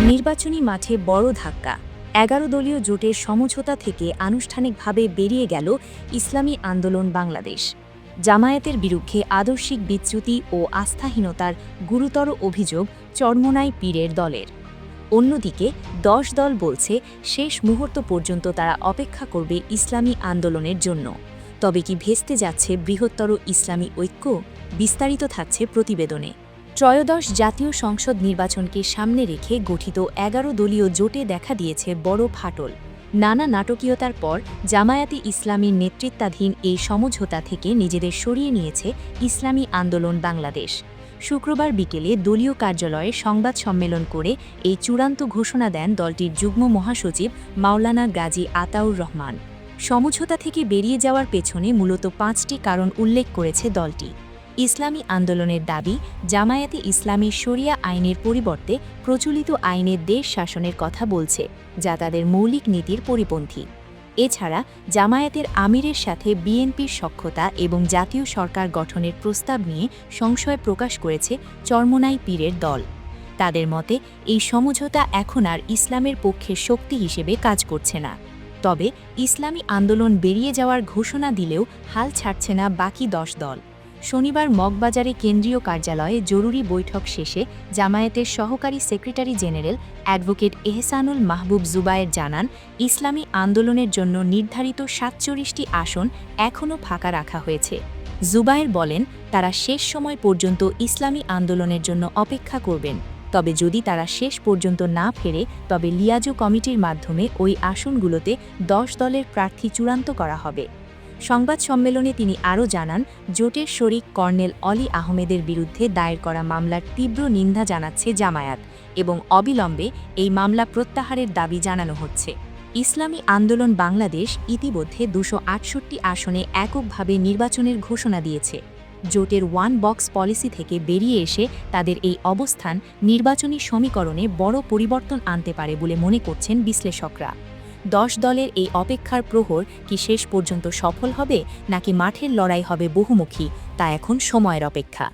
নির্বাচনী মাঠে বড় ধাক্কা। ১১ দলীয় জোটের সমঝোতা থেকে আনুষ্ঠানিকভাবে বেরিয়ে গেল ইসলামী আন্দোলন বাংলাদেশ। জামায়াতের বিরুদ্ধে আদর্শিক বিচ্যুতি ও আস্থাহীনতার গুরুতর অভিযোগ চরমোনাই পীরের দলের। অন্যদিকে ১০ দল বলছে শেষ মুহূর্ত পর্যন্ত তারা অপেক্ষা করবে ইসলামী আন্দোলনের জন্য। তবে কি ভেস্তে যাচ্ছে বৃহত্তর ইসলামী ঐক্য? বিস্তারিত থাকছে প্রতিবেদনে। ত্রয়োদশ জাতীয় সংসদ নির্বাচনকে সামনে রেখে গঠিত ১১ দলীয় জোটে দেখা দিয়েছে বড় ফাটল। নানা নাটকীয়তার পর জামায়াতে ইসলামীর নেতৃত্বাধীন এই সমঝোতা থেকে নিজেদের সরিয়ে নিয়েছে ইসলামী আন্দোলন বাংলাদেশ। শুক্রবার বিকেলে দলীয় কার্যালয়ে সংবাদ সম্মেলন করে এই চূড়ান্ত ঘোষণা দেন দলটির যুগ্ম মহাসচিব মাওলানা গাজী আতাউর রহমান। সমঝোতা থেকে বেরিয়ে যাওয়ার পেছনে মূলত ৫টি কারণ উল্লেখ করেছে দলটি। ইসলামী আন্দোলনের দাবি, জামায়াতে ইসলামী শরিয়া আইনের পরিবর্তে প্রচলিত আইনের দেশ শাসনের কথা বলছে, যা তাদের মৌলিক নীতির পরিপন্থী। এছাড়া জামায়াতের আমিরের সাথে বিএনপির সখ্যতা এবং জাতীয় সরকার গঠনের প্রস্তাব নিয়ে সংশয় প্রকাশ করেছে চরমোনাই পীরের দল। তাদের মতে এই সমঝোতা এখন আর ইসলামের পক্ষে শক্তি হিসেবে কাজ করছে না। তবে ইসলামী আন্দোলন বেরিয়ে যাওয়ার ঘোষণা দিলেও হাল ছাড়ছে না বাকি ১০ দল। শনিবার মগবাজারে কেন্দ্রীয় কার্যালয়ে জরুরি বৈঠক শেষে জামায়াতের সহকারী সেক্রেটারি জেনারেল অ্যাডভোকেট এহসানুল মাহবুব জুবায়ের জানান, ইসলামী আন্দোলনের জন্য নির্ধারিত ৪৭টি আসন এখনও ফাঁকা রাখা হয়েছে। জুবায়ের বলেন, তারা শেষ সময় পর্যন্ত ইসলামী আন্দোলনের জন্য অপেক্ষা করবেন। তবে যদি তারা শেষ পর্যন্ত না ফেরে, তবে লিয়াজো কমিটির মাধ্যমে ওই আসনগুলোতে ১০ দলের প্রার্থী চূড়ান্ত করা হবে। সংবাদ সম্মেলনে তিনি আরও জানান, জোটের শরিক কর্নেল অলি আহমেদের বিরুদ্ধে দায়ের করা মামলার তীব্র নিন্দা জানাচ্ছে জামায়াত এবং অবিলম্বে এই মামলা প্রত্যাহারের দাবি জানানো হচ্ছে। ইসলামী আন্দোলন বাংলাদেশ ইতিমধ্যে ২৬৮ আসনে এককভাবে নির্বাচনের ঘোষণা দিয়েছে। জোটের ওয়ান বক্স পলিসি থেকে বেরিয়ে এসে তাদের এই অবস্থান নির্বাচনী সমীকরণে বড় পরিবর্তন আনতে পারে বলে মনে করছেন বিশ্লেষকরা। ১০ দলের এই অপেক্ষার প্রহর কি শেষ পর্যন্ত সফল হবে, নাকি মাঠের লড়াই হবে বহুমুখী, তা এখন সময়ের অপেক্ষা।